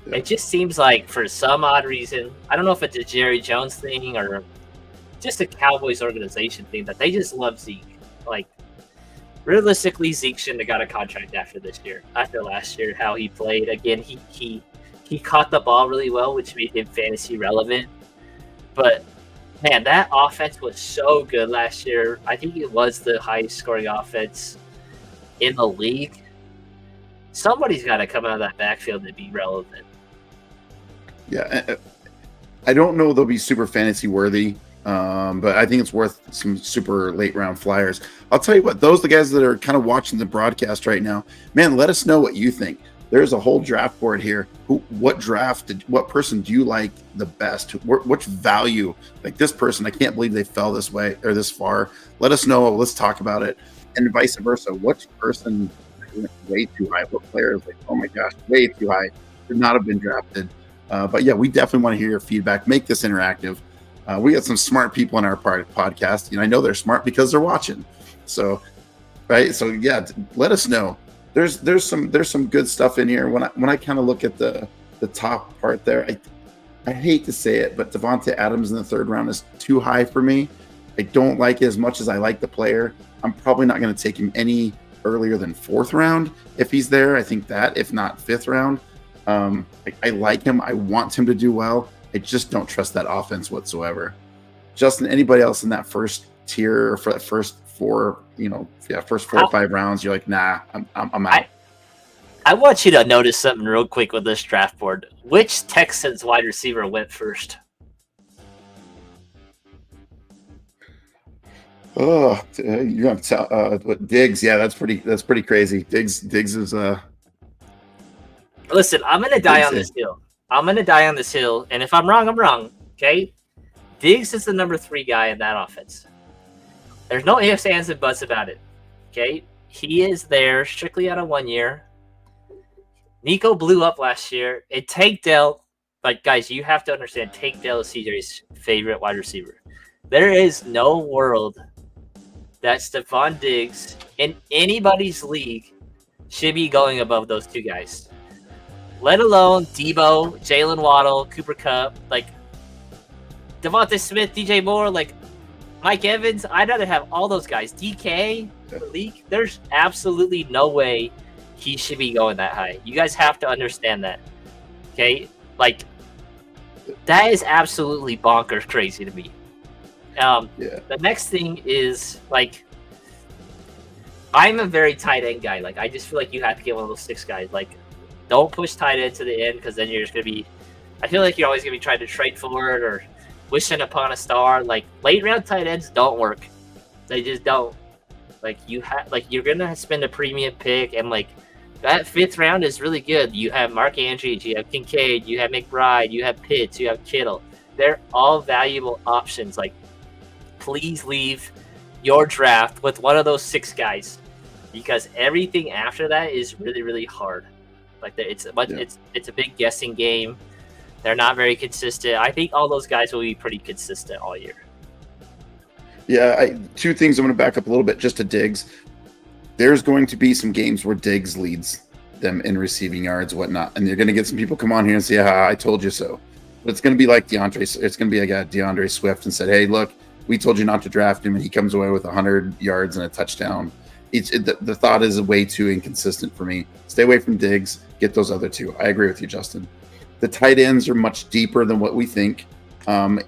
Yeah. It just seems like for some odd reason, I don't know if it's a Jerry Jones thing or just a Cowboys organization thing, that they just love Zeke. Like, realistically, Zeke shouldn't have got a contract after this year. After last year, how he played. Again, he caught the ball really well, which made him fantasy relevant. But man, that offense was so good last year. I think it was the highest scoring offense in the league. Somebody's got to come out of that backfield to be relevant. Yeah, I don't know they'll be super fantasy worthy, but I think it's worth some super late round flyers. I'll tell you what, those are the guys that are kind of watching the broadcast right now. Man, let us know what you think. There's a whole draft board here. What person do you like the best? Which value? Like this person, I can't believe they fell this way or this far. Let us know. Let's talk about it. And vice versa. Which person went way too high? What player is like, oh my gosh, way too high? Should not have been drafted. But yeah, we definitely want to hear your feedback. Make this interactive. We got some smart people on our podcast, and I know they're smart because they're watching. So, right. So yeah, let us know. There's some good stuff in here. When I kind of look at the top part there, I hate to say it, but Devontae Adams in the third round is too high for me. I don't like it as much as I like the player. I'm probably not going to take him any earlier than fourth round if he's there. I think that, if not fifth round. I like him. I want him to do well. I just don't trust that offense whatsoever. Justin, anybody else in that first tier or for that first four, first 4 or 5 rounds, you're like, nah, I'm out. I want you to notice something real quick with this draft board. Which Texans wide receiver went first? Oh, you're gonna tell Diggs. Yeah, that's pretty crazy. Diggs is Listen, I'm gonna die on this hill. And if I'm wrong, I'm wrong. Okay, Diggs is the number 3 guy in that offense. There's no ifs, ands, and buts about it. Okay, he is there strictly out of 1 year. Nico blew up last year. And Tank Dell, like guys, you have to understand, Tank Dell is CJ's favorite wide receiver. There is no world that Stephon Diggs in anybody's league should be going above those 2 guys. Let alone Debo, Jalen Waddle, Cooper Kupp, like Devontae Smith, DJ Moore, like Mike Evans. I'd rather have all those guys. DK, Malik, there's absolutely no way he should be going that high. You guys have to understand that. Okay? Like, that is absolutely bonkers crazy to me. The next thing is, like, I'm a very tight end guy. Like, I just feel like you have to get one of those 6 guys. Like, don't push tight end to the end, because then you're just going to be, I feel like you're always going to be trying to trade for it or wishing upon a star. Like, late round tight ends don't work. They just don't. Like, you're going to spend a premium pick, and like, that 5th round is really good. You have Mark Andrews, you have Kincaid, you have McBride, you have Pitts, you have Kittle. They're all valuable options. Like, please leave your draft with one of those 6 guys, because everything after that is really, really hard. Like, it's a big guessing game. They're not very consistent. I think all those guys will be pretty consistent all year. Yeah, 2 things I'm going to back up a little bit just to Diggs. There's going to be some games where Diggs leads them in receiving yards, whatnot, and you're going to get some people come on here and say, I told you so. But it's going to be like it's going to be like a DeAndre Swift and said, hey, look, we told you not to draft him, and he comes away with 100 yards and a touchdown. The thought is way too inconsistent for me. Stay away from Diggs. Get those other 2. I agree with you, Justin. The tight ends are much deeper than what we think.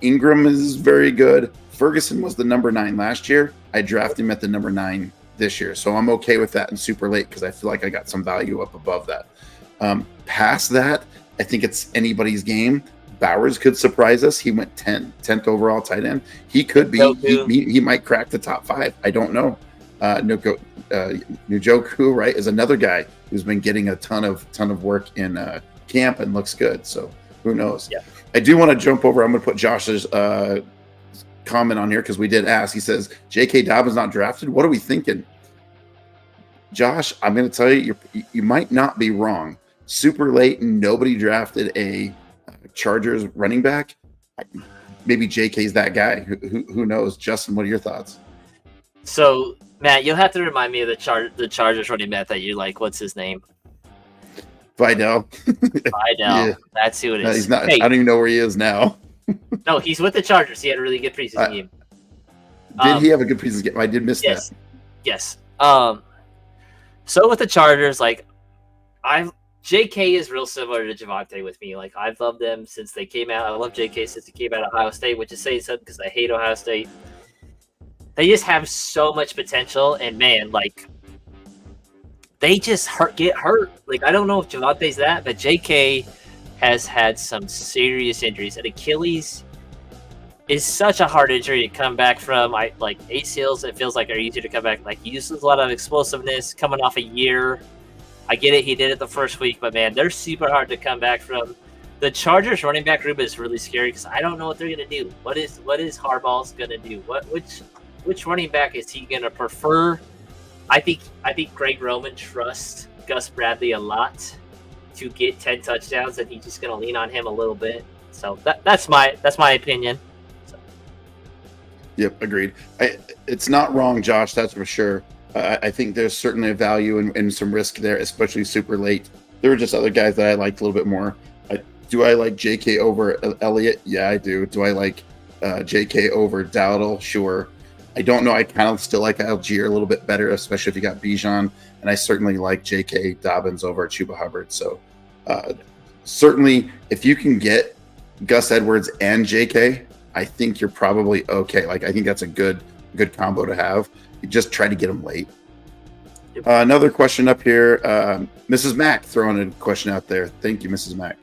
Ingram is very good. Ferguson was the number 9 last year. I drafted him at the number 9 this year, so I'm okay with that and super late because I feel like I got some value up above that. Past that, I think it's anybody's game. Bowers could surprise us. He went 10th overall tight end. He could be. He might crack the top 5. I don't know. Njoku, right, is another guy who's been getting a ton of work in camp and looks good. So who knows? Yeah. I do want to jump over. I'm going to put Josh's comment on here because we did ask. He says J.K. Dobbins not drafted. What are we thinking? Josh, I'm going to tell you, you might not be wrong. Super late, nobody drafted a Chargers running back. Maybe J.K.'s that guy. Who knows? Justin, what are your thoughts? So, Matt, you'll have to remind me of the Chargers running back that you like. What's his name? Vidal. Yeah. That's who it is. He's not. Hey. I don't even know where he is now. No, he's with the Chargers. He had a really good preseason game. Did he have a good preseason game? I did miss that. Yes. So with the Chargers, like, JK is real similar to Javonte with me. Like, I've loved them since they came out. I love JK since he came out of Ohio State, which is saying something because I hate Ohio State. They just have so much potential, and man, like, they just get hurt. Like, I don't know if Javonte's that, but JK has had some serious injuries. And Achilles is such a hard injury to come back from. Like ACLs, it feels like are easier to come back. Like, he uses a lot of explosiveness coming off a year. I get it, he did it the first week, but man, they're super hard to come back from. The Chargers running back room is really scary because I don't know what they're gonna do. What is Harbaugh's gonna do? Which running back is he gonna prefer? I think Greg Roman trusts Gus Bradley a lot to get 10 touchdowns, and he's just gonna lean on him a little bit. So that's my opinion. So. Yep, agreed. It's not wrong, Josh. That's for sure. I think there's certainly a value and some risk there, especially super late. There were just other guys that I liked a little bit more. Do I like JK over Elliott? Yeah, I do. Do I like JK over Dowdle? Sure. I don't know. I kind of still like Algier a little bit better, especially if you got Bijan. And I certainly like JK Dobbins over Chuba Hubbard. So certainly, if you can get Gus Edwards and JK, I think you're probably okay. Like, I think that's a good combo to have. You just try to get them late. Yep. Another question up here. Mrs. Mack throwing a question out there. Thank you, Mrs. Mack.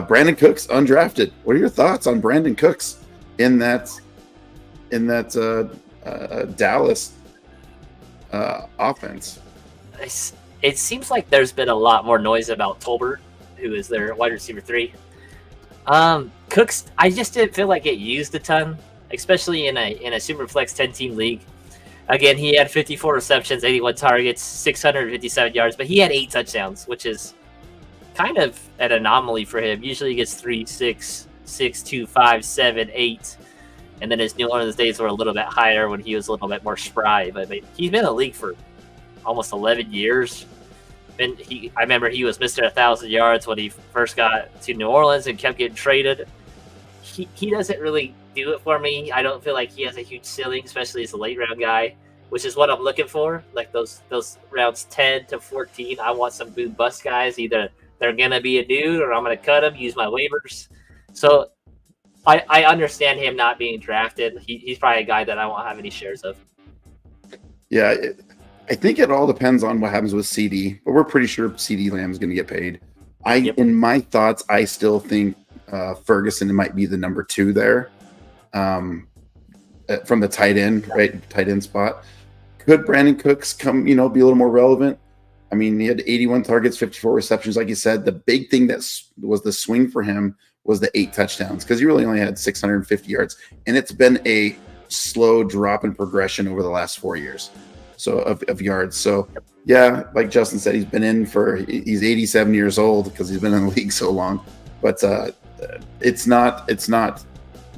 Brandon Cooks undrafted. What are your thoughts on Brandon Cooks in that Dallas offense? It seems like there's been a lot more noise about Tolbert, who is their wide receiver 3. Cooks, I just didn't feel like it used a ton, especially in a Superflex 10-team league. Again, he had 54 receptions, 81 targets, 657 yards, but he had 8 touchdowns, which is kind of an anomaly for him. Usually he gets 3, 6, 6, 2, 5, 7, 8. And then his New Orleans days were a little bit higher when he was a little bit more spry. But he's been in the league for almost 11 years. And I remember he was Mr. 1,000 yards when he first got to New Orleans and kept getting traded. He doesn't really do it for me. I don't feel like he has a huge ceiling, especially as a late round guy, which is what I'm looking for. Like those rounds 10 to 14, I want some boom bust guys. Either they're gonna be a dude or I'm gonna cut them, use my waivers. So I understand him not being drafted. He's probably a guy that I won't have any shares of. Yeah, I think it all depends on what happens with CD, but we're pretty sure CD Lamb is going to get paid. In my thoughts, I still think Ferguson might be the number 2 there from the tight end, right? Tight end spot. Could Brandon Cooks come, be a little more relevant? I mean, he had 81 targets, 54 receptions. Like you said, the big thing that was the swing for him was the 8 touchdowns because he really only had 650 yards. And it's been a slow drop in progression over the last 4 years of yards. So, yeah, like Justin said, he's 87 years old because he's been in the league so long. But it's not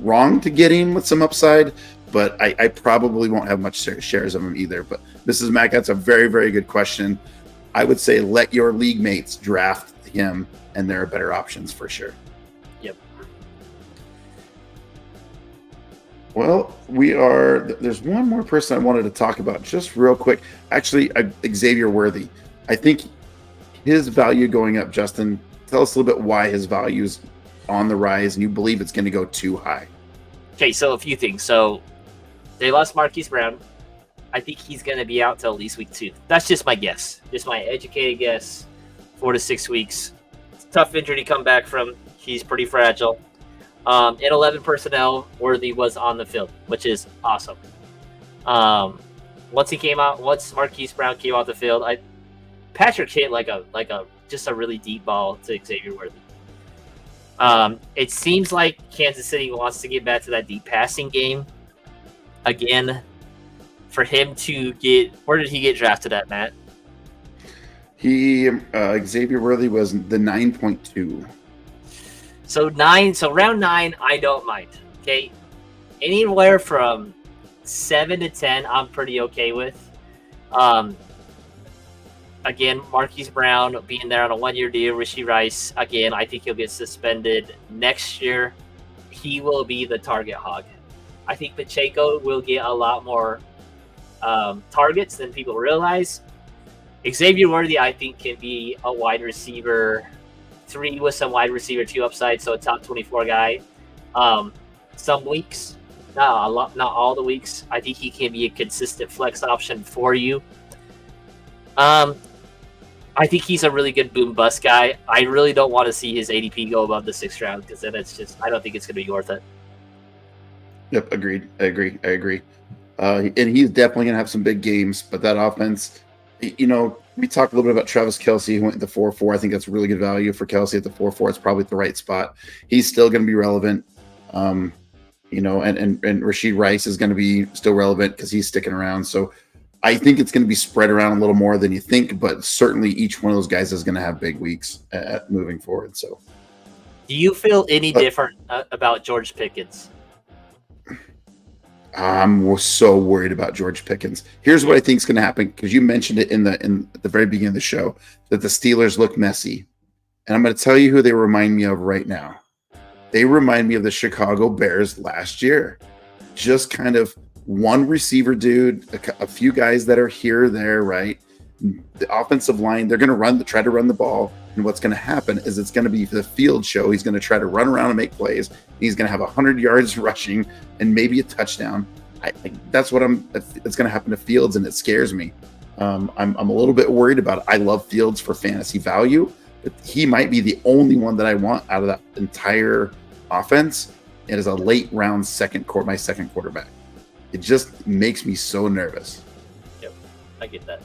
wrong to get him with some upside, but I probably won't have much shares of him either. But Mrs. Mack, that's a very, very good question. I would say let your league mates draft him, and there are better options for sure. Yep. Well, there's one more person I wanted to talk about just real quick. Actually, Xavier Worthy. I think his value going up, Justin, tell us a little bit why his value is on the rise and you believe it's going to go too high. Okay, so a few things. So they lost Marquise Brown. I think he's going to be out till at least week 2. That's just my guess. Just my educated guess. 4 to 6 weeks. tough injury to come back from. He's pretty fragile. In 11 personnel, Worthy was on the field, which is awesome. Once Marquise Brown came off the field, Patrick hit like a just a really deep ball to Xavier Worthy. It seems like Kansas City wants to get back to that deep passing game again. For him to where did he get drafted at, Matt? Xavier Worthy was the 9.2. So round 9, I don't mind. Okay, anywhere from 7 to 10, I'm pretty okay with. Again, Marquise Brown being there on a 1-year deal. Rashee Rice, again, I think he'll get suspended next year. He will be the target hog. I think Pacheco will get a lot more targets than people realize. Xavier Worthy, I think, can be a wide receiver 3 with some wide receiver 2 upside, so a top 24 guy. Some weeks, not all the weeks. I think he can be a consistent flex option for you. I think he's a really good boom bust guy. I really don't want to see his ADP go above the 6th round because then I don't think it's going to be worth it. Yep, agreed. I agree. And he's definitely going to have some big games, but that offense, we talked a little bit about Travis Kelce, who went to the 4-4. I think that's really good value for Kelce at the 4-4. It's probably the right spot. He's still going to be relevant. And Rashee Rice is going to be still relevant because he's sticking around. So I think it's going to be spread around a little more than you think, but certainly each one of those guys is going to have big weeks moving forward. So, do you feel any different about George Pickens? I'm so worried about George Pickens. Here's what I think is going to happen, because you mentioned it at the very beginning of the show, that the Steelers look messy. And I'm going to tell you who they remind me of right now. They remind me of the Chicago Bears last year. Just kind of one receiver dude, a few guys that are here or there, right? The offensive line, they're going to try to run the ball. And what's going to happen is it's going to be the field show. He's going to try to run around and make plays. He's going to have 100 yards rushing and maybe a touchdown. That's what it's going to happen to Fields, and it scares me. I'm a little bit worried about it. I love Fields for fantasy value, but he might be the only one that I want out of that entire offense. It is a late round my second quarterback. It just makes me so nervous. Yep, I get that.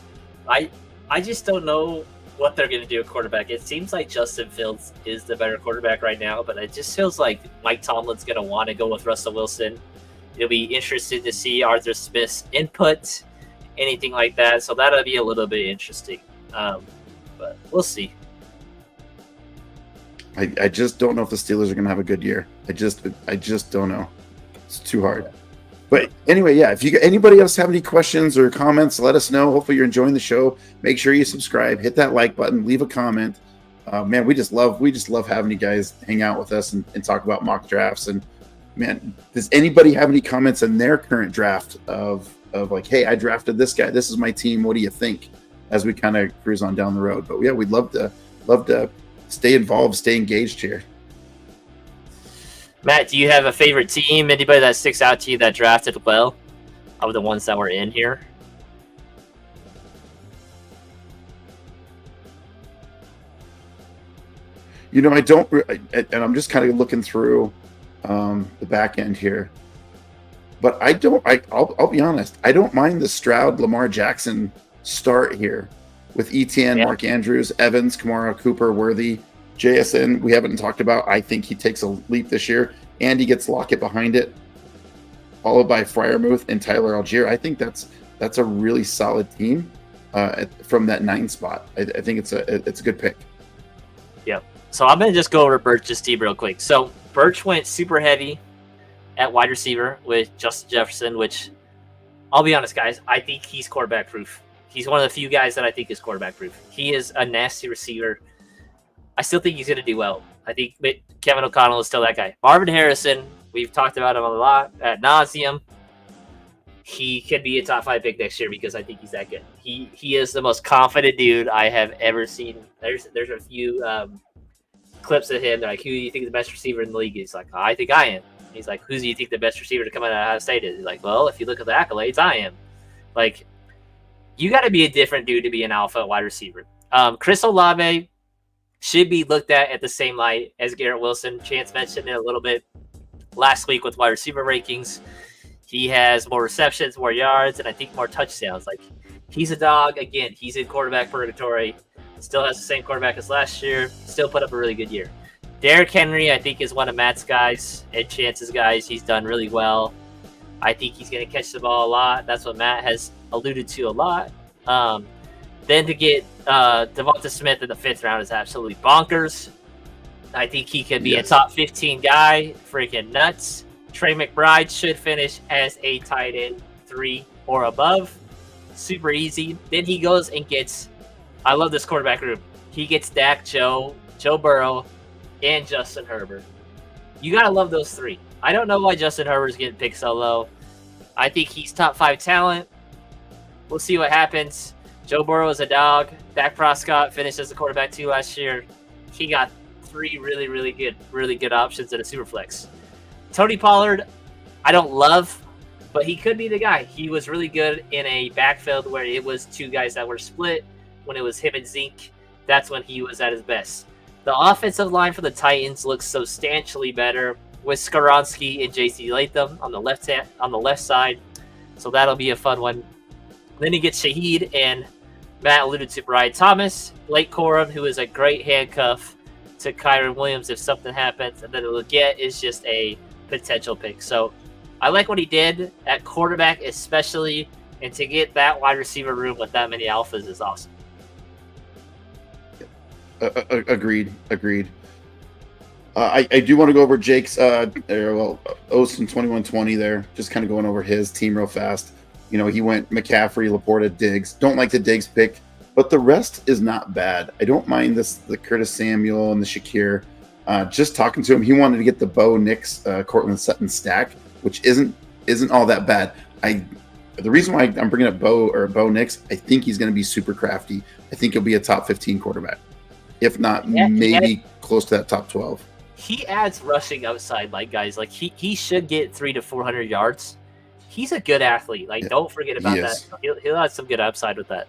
I just don't know what they're going to do at quarterback. It seems like Justin Fields is the better quarterback right now, but it just feels like Mike Tomlin's going to want to go with Russell Wilson. It'll be interesting to see Arthur Smith's input, anything like that. So that'll be a little bit interesting. But we'll see. I just don't know if the Steelers are going to have a good year. I just don't know. It's too hard. But anyway, yeah, if anybody else have any questions or comments, let us know. Hopefully you're enjoying the show. Make sure you subscribe, hit that like button, leave a comment. Man, we just love having you guys hang out with us and talk about mock drafts. And man, does anybody have any comments in their current draft of like, hey, I drafted this guy. This is my team. What do you think? As we kind of cruise on down the road. But yeah, we'd love to stay involved, stay engaged here. Matt, do you have a favorite team? Anybody that sticks out to you that drafted well of the ones that were in here? I don't, and I'm just kind of looking through the back end here, but I'll be honest, I don't mind the Stroud Lamar Jackson start here with Etienne, yeah. Mark Andrews, Evans, Kamara, Cooper, Worthy, JSN. We haven't talked about. I think he takes a leap this year, and he gets Lockett behind it, followed by Freiermuth and Tyler Algier. I think that's a really solid team from that 9 spot. I think it's a good pick. Yeah. So I'm gonna just go over Birch's team real quick. So Birch went super heavy at wide receiver with Justin Jefferson, which I'll be honest, guys, I think he's quarterback proof. He's one of the few guys that I think is quarterback proof. He is a nasty receiver. I still think he's going to do well. I think Kevin O'Connell is still that guy. Marvin Harrison, we've talked about him a lot ad nauseum. He could be a top 5 pick next year because I think he's that good. He is the most confident dude I have ever seen. There's a few clips of him. They're like, who do you think is the best receiver in the league? He's like, I think I am. He's like, who do you think the best receiver to come out of Ohio State is? He's like, well, if you look at the accolades, I am. Like, you got to be a different dude to be an alpha wide receiver. Chris Olave, should be looked at the same light as Garrett Wilson. Chance mentioned it a little bit last week with wide receiver rankings. He has more receptions, more yards, and I think more touchdowns. Like, he's a dog. Again, he's in quarterback purgatory. Still has the same quarterback as last year. Still put up a really good year. Derrick Henry, I think, is one of Matt's guys and Chance's guys. He's done really well. I think he's going to catch the ball a lot. That's what Matt has alluded to a lot. Then to get Devonta Smith in the 5th round is absolutely bonkers. I think he could be a top 15 guy. Freaking nuts. Trey McBride should finish as a tight end 3 or above. Super easy. Then he goes and gets, I love this quarterback group. He gets Dak, Joe Burrow, and Justin Herbert. You got to love those 3. I don't know why Justin Herbert's getting picked so low. I think he's top 5 talent. We'll see what happens. Joe Burrow is a dog. Dak Prescott finished as a quarterback 2 last year. He got 3 really good options at a super flex. Tony Pollard, I don't love, but he could be the guy. He was really good in a backfield where it was 2 guys that were split. When it was him and Zeke, that's when he was at his best. The offensive line for the Titans looks substantially better with Skoronski and J.C. Latham on the left side. So that'll be a fun one. Then you get Shaheed and Matt alluded to Brian Thomas, Blake Corum, who is a great handcuff to Kyron Williams if something happens. And then Leggett is just a potential pick. So I like what he did at quarterback especially, and to get that wide receiver room with that many alphas is awesome. Agreed. I do want to go over Jake's Osten 2120 there. Just kind of going over his team real fast. You know, he went McCaffrey, Laporta, Diggs. Don't like the Diggs pick, but the rest is not bad. I don't mind the Curtis Samuel and the Shakir. Just talking to him, he wanted to get the Bo Nix, Cortland Sutton stack, which isn't all that bad. The reason why I'm bringing up Bo Nix, I think he's going to be super crafty. I think he'll be a top 15 quarterback. If not, maybe close to that top 12. He adds rushing upside, like guys. Like he should get 300 to 400 yards. He's a good athlete. Like, don't forget about that. He'll add some good upside with that.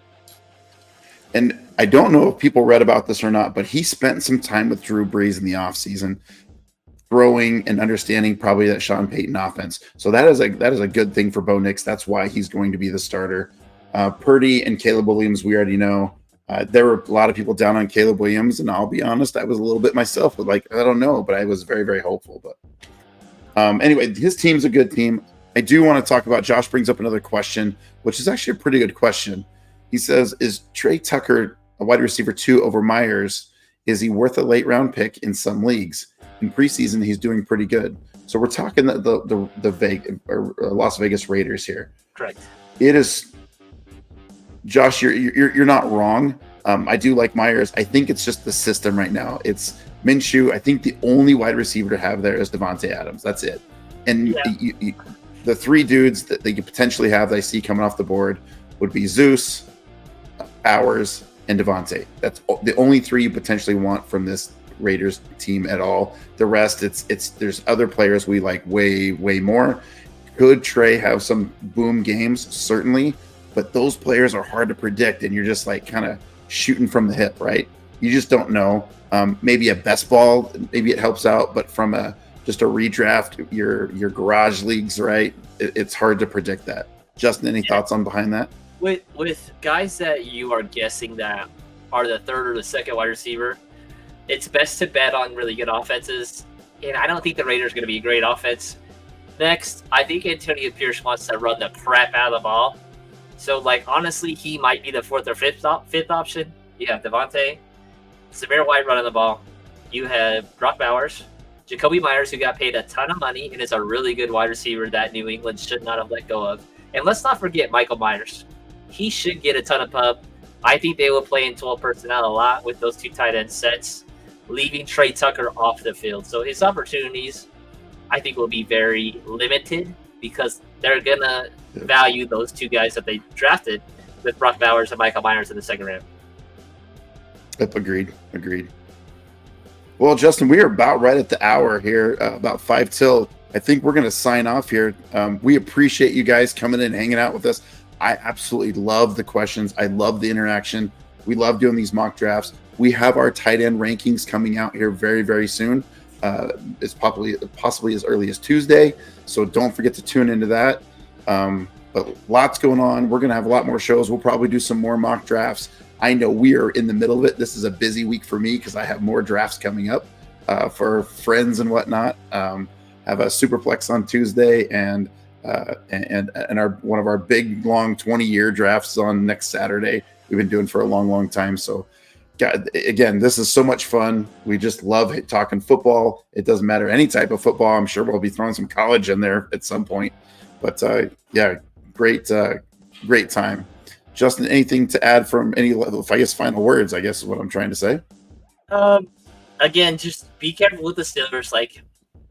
And I don't know if people read about this or not, but he spent some time with Drew Brees in the offseason, throwing and understanding probably that Sean Payton offense. So that is a good thing for Bo Nix. That's why he's going to be the starter. Purdy and Caleb Williams, we already know. There were a lot of people down on Caleb Williams, and I'll be honest, I was a little bit myself. But I don't know, but I was very, very hopeful. But anyway, his team's a good team. I do want to talk about. Josh brings up another question, which is actually a pretty good question. He says, "Is Trey Tucker a wide receiver 2 over Myers? Is he worth a late round pick in some leagues? In preseason, he's doing pretty good." So we're talking the Las Vegas Raiders here. Correct. It is. Josh, you're not wrong. I do like Myers. I think it's just the system right now. It's Minshew. I think the only wide receiver to have there is Devontae Adams. That's it. And the 3 dudes that they could potentially have that I see coming off the board would be Zeus, Powers, and Devontae. That's the only 3 you potentially want from this Raiders team at all. The rest, it's there's other players we like way more. Could Trey have some boom games? Certainly. But those players are hard to predict, and you're just like kind of shooting from the hip, right? You just don't know. Maybe a best ball, maybe it helps out, but from just a redraft, your garage leagues, right? It's hard to predict that. Justin, any thoughts on behind that? With guys that you are guessing that are the 3rd or the 2nd wide receiver, it's best to bet on really good offenses, and I don't think the Raiders are going to be a great offense. Next, I think Antonio Pierce wants to run the crap out of the ball. So, honestly, he might be the 4th or 5th option. You have Devontae, Samir White running the ball. You have Brock Bowers, Jacoby Myers, who got paid a ton of money and is a really good wide receiver that New England should not have let go of. And let's not forget Michael Myers. He should get a ton of pub. I think they will play in 12 personnel a lot with those 2 tight end sets, leaving Trey Tucker off the field. So his opportunities, I think, will be very limited because they're going to value those 2 guys that they drafted with Brock Bowers and Michael Myers in the 2nd round. Agreed. Well, Justin, we are about right at the hour here, about 5 till. I think we're going to sign off here. We appreciate you guys coming in and hanging out with us. I absolutely love the questions. I love the interaction. We love doing these mock drafts. We have our tight end rankings coming out here very, very soon. It's possibly as early as Tuesday. So don't forget to tune into that. But lots going on. We're going to have a lot more shows. We'll probably do some more mock drafts. I know we are in the middle of it. This is a busy week for me because I have more drafts coming up for friends and whatnot. Have a Superflex on Tuesday and one of our big long 20-year drafts on next Saturday. We've been doing for a long time. So God, again, this is so much fun. We just love talking football. It doesn't matter any type of football. I'm sure we'll be throwing some college in there at some point. But yeah, great time. Justin, anything to add from any, I guess, final words, I guess is what I'm trying to say. Again, just be careful with the Steelers. Like,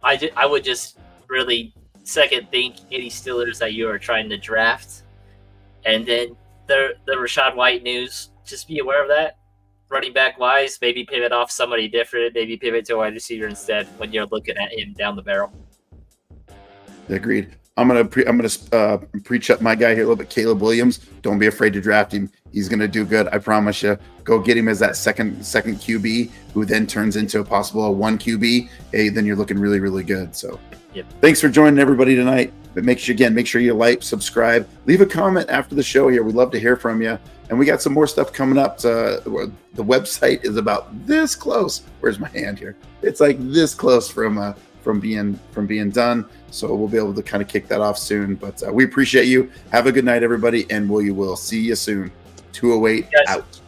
I would just really second think any Steelers that you are trying to draft. And then the Rachaad White news, just be aware of that. Running back wise, maybe pivot off somebody different, maybe pivot to a wide receiver instead when you're looking at him down the barrel. Agreed. I'm gonna preach up my guy here a little bit, Caleb Williams. Don't be afraid to draft him. He's gonna do good. I promise you. Go get him as that second QB, who then turns into a possible 1 QB. Hey, then you're looking really, really good. So, yep. Thanks for joining everybody tonight. But make sure you like, subscribe, leave a comment after the show here. We'd love to hear from you. And we got some more stuff coming up. The website is about this close. Where's my hand here? It's like this close from being done. So we'll be able to kind of kick that off soon. But we appreciate you. Have a good night, everybody, and we will see you soon. 208 out.